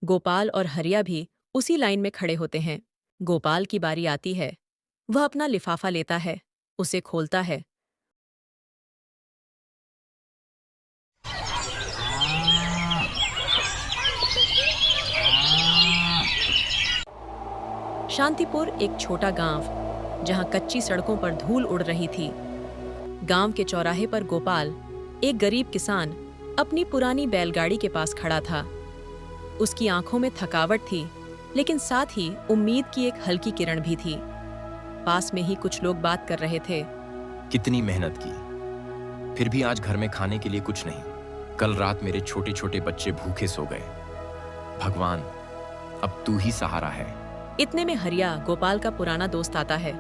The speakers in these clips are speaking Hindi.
गोपाल और हरिया भी उसी लाइन में खड़े होते हैं। गोपाल की बारी आती है। वह अपना लिफाफा लेता है, उसे खोलता है। शांतिपुर एक छोटा गांव, जहां कच्ची सड़कों पर धूल उड़ रही थी। गांव के चौराहे पर गोपाल, एक गरीब किसान, अपनी पुरानी बैलगाड़ी के पास खड़ा था। उसकी आंखों में थकावट थी, लेकिन साथ ही उम्मीद की एक हल्की किरण भी थी। पास में ही कुछ लोग बात कर रहे थे। कितनी मेहनत की, फिर भी आज घर में खाने के लिए कुछ नहीं। कल रात मेरे छोटे छोटे बच्चे भूखे सो गए। भगवान, अब तू ही सहारा है। इतने में हरिया, गोपाल का पुराना दोस्त, आता है।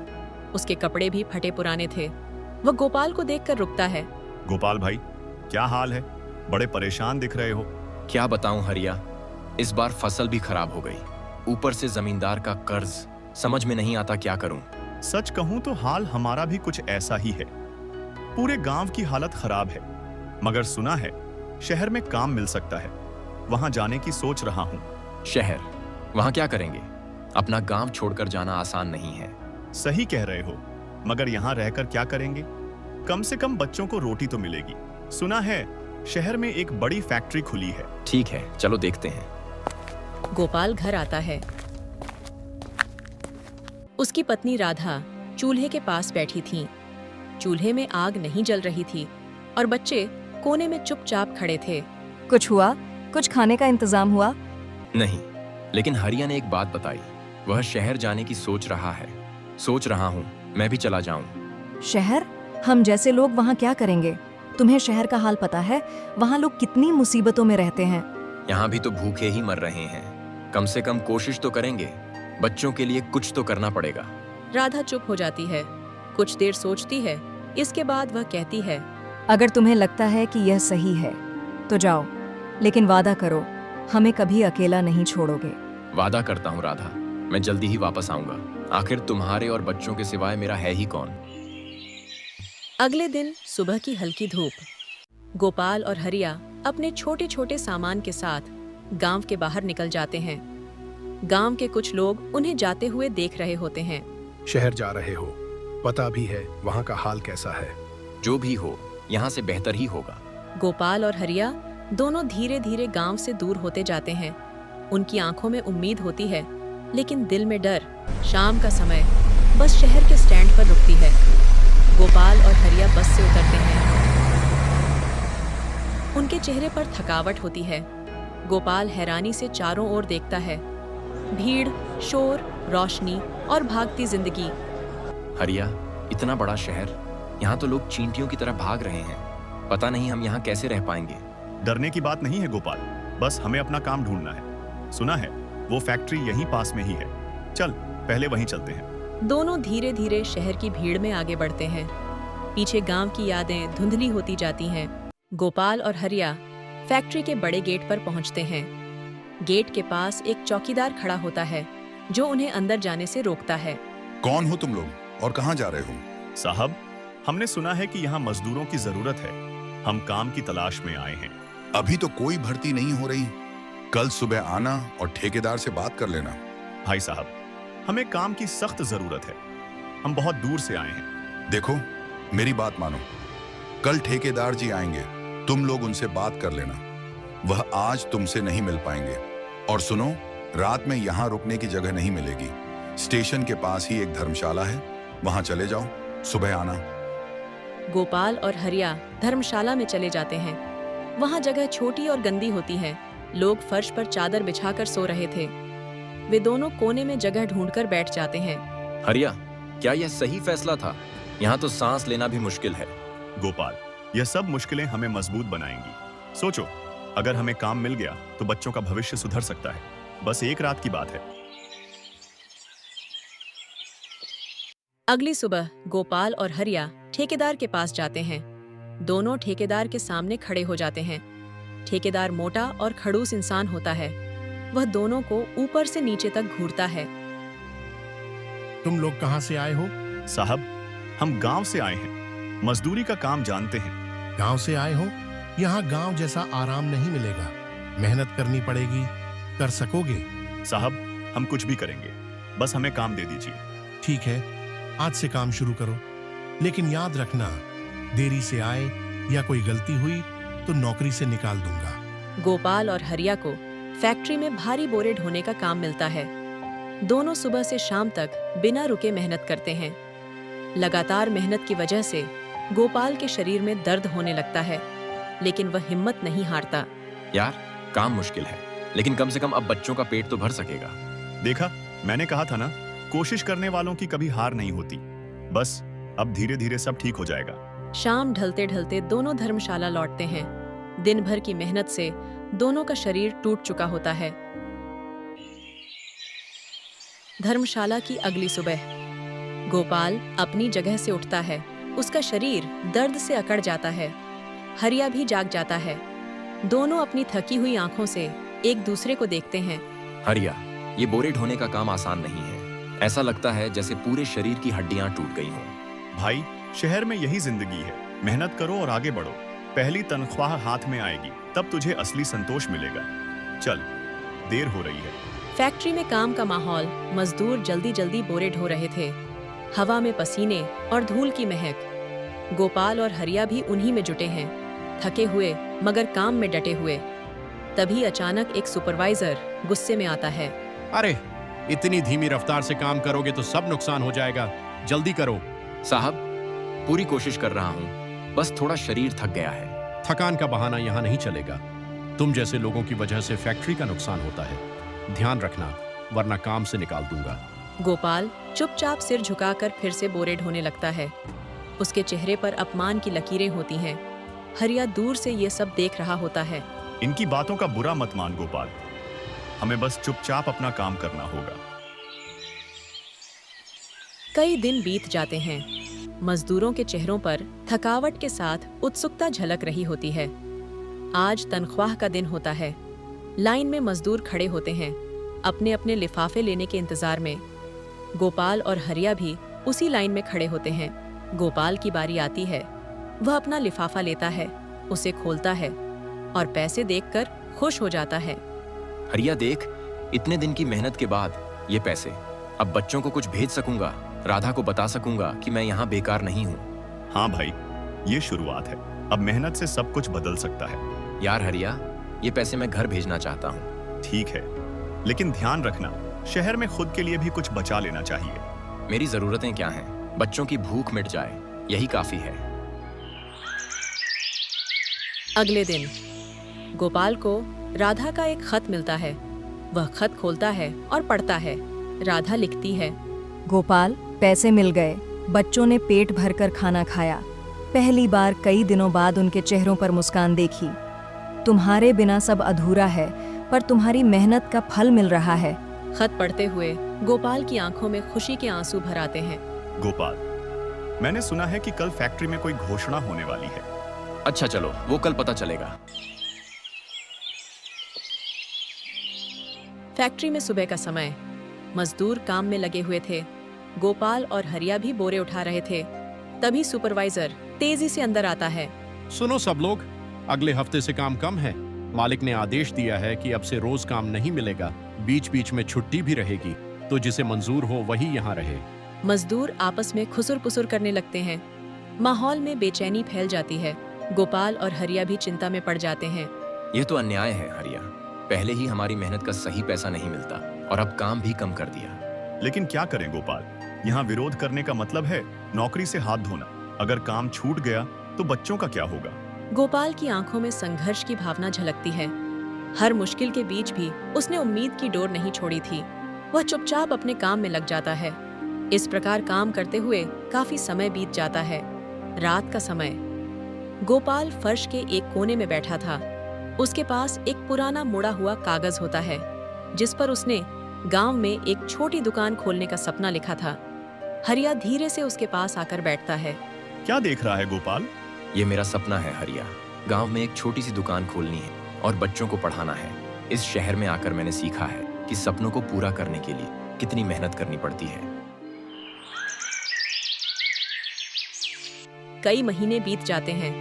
उसके कपड़े भी फटे पुराने थे। वह गोपाल को देखकर रुकता है। गोपाल भाई, क्या हाल है? बड़े परेशान दिख रहे हो। क्या बताऊं हरिया, इस बार फसल भी खराब हो गई, ऊपर से जमींदार का कर्ज। समझ में नहीं आता क्या करूं। सच कहूं तो हाल हमारा भी कुछ ऐसा ही है। पूरे गांव की हालत खराब है, मगर सुना है शहर में काम मिल सकता है। वहां जाने की सोच रहा हूं। शहर? वहां क्या करेंगे? अपना गांव छोड़कर जाना आसान नहीं है। सही कह रहे हो, मगर यहाँ रहकर क्या करेंगे? कम से कम बच्चों को रोटी तो मिलेगी। सुना है शहर में एक बड़ी फैक्ट्री खुली है। ठीक है, चलो देखते हैं। गोपाल घर आता है। उसकी पत्नी राधा चूल्हे के पास बैठी थीं। चूल्हे में आग नहीं जल रही थी और बच्चे कोने में चुपचाप खड़े थे। कुछ हुआ? कुछ खाने का इंतजाम हुआ? नहीं, लेकिन हरिया ने एक बात बताई। वह शहर जाने की सोच रहा है। सोच रहा हूँ मैं भी चला जाऊं। शहर? हम जैसे लोग वहाँ क्या करेंगे? तुम्हें शहर का हाल पता है? वहाँ लोग कितनी मुसीबतों में रहते हैं। यहाँ भी तो भूखे ही मर रहे हैं। कम से कम कोशिश तो करेंगे। बच्चों के लिए कुछ तो करना पड़ेगा। राधा चुप हो जाती है। कुछ देर सोचती है। इसके बाद वह कहती है, अगर तुम्हें लगता है कि यह सही है तो जाओ, लेकिन वादा करो हमें कभी अकेला नहीं छोड़ोगे। वादा करता हूँ राधा, मैं जल्दी ही वापस आऊंगा। आखिर तुम्हारे और बच्चों के सिवाय मेरा है ही कौन। अगले दिन सुबह की हल्की धूप। गोपाल और हरिया अपने छोटे छोटे सामान के साथ गांव के बाहर निकल जाते हैं। गांव के कुछ लोग उन्हें जाते हुए देख रहे होते हैं। शहर जा रहे हो, पता भी है वहाँ का हाल कैसा है? जो भी हो, यहाँ से बेहतर ही होगा। गोपाल और हरिया दोनों धीरे धीरे गांव से दूर होते जाते हैं। उनकी आंखों में उम्मीद होती है, लेकिन दिल में डर। शाम का समय, बस शहर के स्टैंड पर रुकती है। गोपाल और हरिया बस से उतरते हैं। उनके चेहरे पर थकावट होती है। गोपाल हैरानी से चारों ओर देखता है। भीड़, शोर, रोशनी और भागती जिंदगी। हरिया, इतना बड़ा शहर, यहाँ तो लोग चींटियों की तरह भाग रहे हैं। पता नहीं हम यहाँ कैसे रह पाएंगे। डरने की बात नहीं है गोपाल, बस हमें अपना काम ढूंढना है। सुना है वो फैक्ट्री यहीं पास में ही है। चल, पहले वहीं चलते हैं। दोनों धीरे धीरे शहर की भीड़ में आगे बढ़ते हैं। पीछे गांव की यादें धुंधली होती जाती हैं। गोपाल और हरिया फैक्ट्री के बड़े गेट पर पहुंचते हैं। गेट के पास एक चौकीदार खड़ा होता है, जो उन्हें अंदर जाने से रोकता है। कौन हो तुम लोग और कहाँ जा रहे हो? साहब, हमने सुना है कि यहाँ मजदूरों की जरूरत है। हम काम की तलाश में आए हैं। अभी तो कोई भर्ती नहीं हो रही। कल सुबह आना और ठेकेदार से बात कर लेना। भाई साहब, हमें काम की सख्त जरूरत है। हम बहुत दूर से आए हैं। देखो, मेरी बात मानो। कल ठेकेदार जी आएंगे, तुम लोग उनसे बात कर लेना। वह आज तुमसे नहीं मिल पाएंगे। और सुनो, रात में यहाँ रुकने की जगह नहीं मिलेगी। स्टेशन के पास ही एक धर्मशाला है, वहां चले जाओ। सुबह आना। गोपाल और हरिया धर्मशाला में चले जाते हैं। वहां जगह छोटी और गंदी होती है। लोग फर्श पर चादर बिछाकर सो रहे थे। वे दोनों कोने में जगह ढूंढकर बैठ जाते हैं। हरिया, क्या यह सही फैसला था? यहाँ तो सांस लेना भी मुश्किल है। गोपाल, यह सब मुश्किलें हमें मजबूत बनाएंगी। सोचो, अगर हमें काम मिल गया तो बच्चों का भविष्य सुधर सकता है। बस एक रात की बात है। अगली सुबह गोपाल और हरिया ठेकेदार के पास जाते हैं। दोनों ठेकेदार के सामने खड़े हो जाते हैं। ठेकेदार मोटा और खड़ूस इंसान होता है। वह दोनों को ऊपर से नीचे तक घूरता है। तुम लोग कहाँ से आए हो? साहब, हम गांव से आए हैं। मजदूरी का काम जानते हैं। गांव से आए हो? यहाँ गांव जैसा आराम नहीं मिलेगा। मेहनत करनी पड़ेगी। कर सकोगे? साहब, हम कुछ भी करेंगे, बस हमें काम दे दीजिए। ठीक है, आज से काम शुरू करो, लेकिन याद रखना, देरी से आए या कोई गलती हुई तो नौकरी से निकाल दूंगा। गोपाल और हरिया को फैक्ट्री में भारी बोरे ढोने का काम मिलता है। दोनों सुबह से शाम तक बिना रुके मेहनत करते हैं। लगातार मेहनत की वजह से गोपाल के शरीर में दर्द होने लगता है, लेकिन वह हिम्मत नहीं हारता। यार, काम मुश्किल है, लेकिन कम से कम अब बच्चों का पेट तो भर सकेगा। देखा, मैंने कहा था ना, कोशिश करने वालों की कभी हार नहीं होती। बस अब धीरे धीरे सब ठीक हो जाएगा। शाम ढलते ढलते दोनों धर्मशाला लौटते हैं। दिन भर की मेहनत से दोनों का शरीर टूट चुका होता है। धर्मशाला की अगली सुबह गोपाल अपनी जगह से उठता है। उसका शरीर दर्द से अकड़ जाता है। हरिया भी जाग जाता है। दोनों अपनी थकी हुई आंखों से एक दूसरे को देखते हैं। हरिया, ये बोरे ढोने का काम आसान नहीं है। ऐसा लगता है जैसे पूरे शरीर की हड्डियां टूट गई हों। भाई, शहर में यही जिंदगी है। मेहनत करो और आगे बढ़ो। पहली तनख्वाह हाथ में आएगी, तब तुझे असली संतोष मिलेगा। चल, देर हो रही है। फैक्ट्री में काम का माहौल। मजदूर जल्दी जल्दी बोरे ढो रहे थे। हवा में पसीने और धूल की महक। गोपाल और हरिया भी उन्हीं में जुटे हैं, थके हुए मगर काम में डटे हुए। तभी अचानक एक सुपरवाइजर गुस्से में आता है। अरे, इतनी धीमी रफ्तार से काम करोगे तो सब नुकसान हो जाएगा, जल्दी करो। साहब, पूरी कोशिश कर रहा हूँ, बस थोड़ा शरीर थक गया है। थकान का बहाना यहाँ नहीं चलेगा। तुम जैसे लोगों की वजह से फैक्ट्री का नुकसान होता है। ध्यान रखना, वरना काम से निकाल दूंगा। गोपाल चुपचाप सिर झुकाकर फिर से बोरे ढोने लगता है। उसके चेहरे पर अपमान की लकीरें होती हैं। हरिया दूर से ये सब देख रहा होता है। इनकी बातों का बुरा मत मान गोपाल, हमें बस चुपचाप अपना काम करना होगा। कई दिन बीत जाते हैं। मजदूरों के चेहरों पर थकावट के साथ उत्सुकता झलक रही होती है। आज तनख्वाह का दिन होता है। लाइन में मजदूर खड़े होते हैं, अपने अपने लिफाफे लेने के इंतजार में। गोपाल और हरिया भी उसी लाइन में खड़े होते हैं। गोपाल की बारी आती है। वह अपना लिफाफा लेता है, उसे खोलता है और पैसे देखकर खुश हो जाता है। हरिया देख, इतने दिन की मेहनत के बाद ये पैसे। अब बच्चों को कुछ भेज सकूंगा, राधा को बता सकूंगा कि मैं यहाँ बेकार नहीं हूँ। हाँ भाई, ये शुरुआत है। अब मेहनत से सब कुछ बदल सकता है। यार हरिया, ये पैसे मैं घर भेजना चाहता हूँ। ठीक है, लेकिन ध्यान रखना, शहर में खुद के लिए भी कुछ बचा लेना चाहिए। मेरी जरूरतें क्या हैं? बच्चों की भूख मिट जाए, यही काफी है। अगले दिन गोपाल को राधा का एक खत मिलता है। वह खत खोलता है और पढ़ता है। राधा लिखती है। गोपाल, पैसे मिल गए। बच्चों ने पेट भरकर खाना खाया। पहली बार कई दिनों बाद उनके चेहरों पर मुस्कान देखी। तुम्हारे बिना सब अधूरा है, पर तुम्हारी मेहनत का फल मिल रहा है। खत पढ़ते हुए गोपाल की आंखों में खुशी के आंसू भर आते हैं। गोपाल, मैंने सुना है कि कल फैक्ट्री में कोई घोषणा होने वाली है। अच्छा चलो, वो कल पता चलेगा। फैक्ट्री में सुबह का समय। मजदूर काम में लगे हुए थे। गोपाल और हरिया भी बोरे उठा रहे थे। तभी सुपरवाइजर तेजी से अंदर आता है। सुनो सब लोग, अगले हफ्ते से काम कम है। मालिक ने आदेश दिया है कि अब से रोज काम नहीं मिलेगा, बीच बीच में छुट्टी भी रहेगी, तो जिसे मंजूर हो वही यहाँ रहे। मजदूर आपस में खुसुर पुसुर करने लगते हैं। माहौल में बेचैनी फैल जाती है। गोपाल और हरिया भी चिंता में पड़ जाते हैं। ये तो अन्याय है हरिया। पहले ही हमारी मेहनत का सही पैसा नहीं मिलता और अब काम भी कम कर दिया। लेकिन क्या करें गोपाल, यहाँ विरोध करने का मतलब है नौकरी से हाथ धोना। अगर काम छूट गया तो बच्चों का क्या होगा? गोपाल की आंखों में संघर्ष की भावना झलकती है। हर मुश्किल के बीच भी उसने उम्मीद की डोर नहीं छोड़ी थी। वह चुपचाप अपने काम में लग जाता है। इस प्रकार काम करते हुए काफी समय बीत जाता है। रात का समय। गोपाल फर्श के एक कोने में बैठा था। उसके पास एक पुराना मुड़ा हुआ कागज होता है, जिस पर उसने गांव में एक छोटी दुकान खोलने का सपना लिखा था। हरिया धीरे से उसके पास आकर बैठता है। क्या देख रहा है गोपाल? ये मेरा सपना है हरिया। गांव में एक छोटी सी दुकान खोलनी है और बच्चों को पढ़ाना है। इस शहर में आकर मैंने सीखा है कि सपनों को पूरा करने के लिए कितनी मेहनत करनी पड़ती है। कई महीने बीत जाते हैं।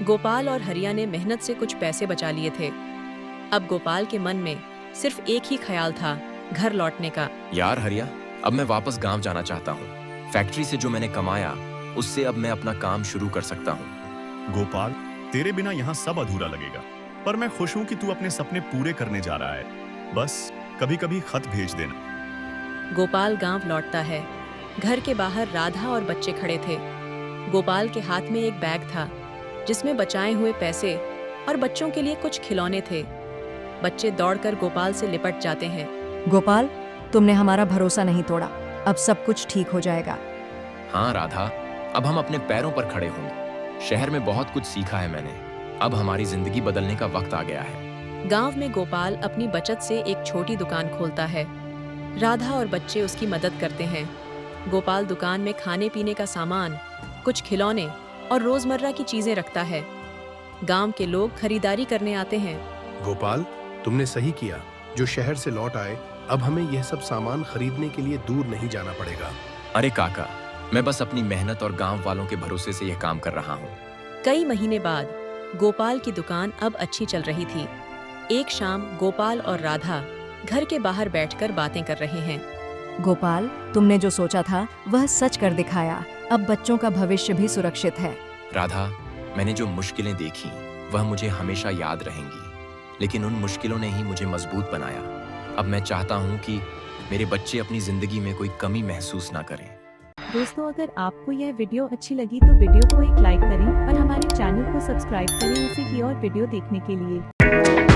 गोपाल और हरिया ने मेहनत से कुछ पैसे बचा लिए थे। अब गोपाल के मन में सिर्फ एक ही ख्याल था, घर लौटने का। यार हरिया, अब मैं वापस गांव जाना चाहता हूँ। फैक्ट्री से जो मैंने कमाया उससे अब मैं अपना काम शुरू कर सकता हूँ। गोपाल, तेरे बिना यहाँ सब अधूरा लगेगा, पर मैं खुश हूँ कि तू अपने सपने पूरे करने जा रहा है। बस कभी कभी खत भेज देना। गोपाल गांव लौटता है। घर के बाहर राधा और बच्चे खड़े थे। गोपाल के हाथ में एक बैग था जिसमें बचाए हुए पैसे और बच्चों के लिए कुछ खिलौने थे। बच्चे दौड़कर गोपाल से लिपट जाते हैं। गोपाल, तुमने हमारा भरोसा नहीं तोड़ा, अब सब कुछ ठीक हो जाएगा। हाँ राधा, अब हम अपने पैरों पर खड़े होंगे। शहर में बहुत कुछ सीखा है मैंने, अब हमारी जिंदगी बदलने का वक्त आ गया है। गांव में गोपाल अपनी बचत से एक छोटी दुकान खोलता है। राधा और बच्चे उसकी मदद करते हैं। गोपाल दुकान में खाने पीने का सामान, कुछ खिलौने और रोजमर्रा की चीजें रखता है। गांव के लोग खरीदारी करने आते हैं। गोपाल, तुमने सही किया जो शहर से लौट आए। अब हमें यह सब सामान खरीदने के लिए दूर नहीं जाना पड़ेगा। अरे काका, मैं बस अपनी मेहनत और गांव वालों के भरोसे से यह काम कर रहा हूँ। कई महीने बाद गोपाल की दुकान अब अच्छी चल रही थी। एक शाम गोपाल और राधा घर के बाहर बैठकर बातें कर रहे हैं। गोपाल, तुमने जो सोचा था वह सच कर दिखाया। अब बच्चों का भविष्य भी सुरक्षित है। राधा, मैंने जो मुश्किलें देखी वह मुझे हमेशा याद रहेंगी, लेकिन उन मुश्किलों ने ही मुझे मजबूत बनाया। अब मैं चाहता हूँ कि मेरे बच्चे अपनी जिंदगी में कोई कमी महसूस ना करें। दोस्तों, अगर आपको यह वीडियो अच्छी लगी तो वीडियो को एक लाइक करें और हमारे चैनल को सब्सक्राइब करें ऐसे ही और वीडियो देखने के लिए।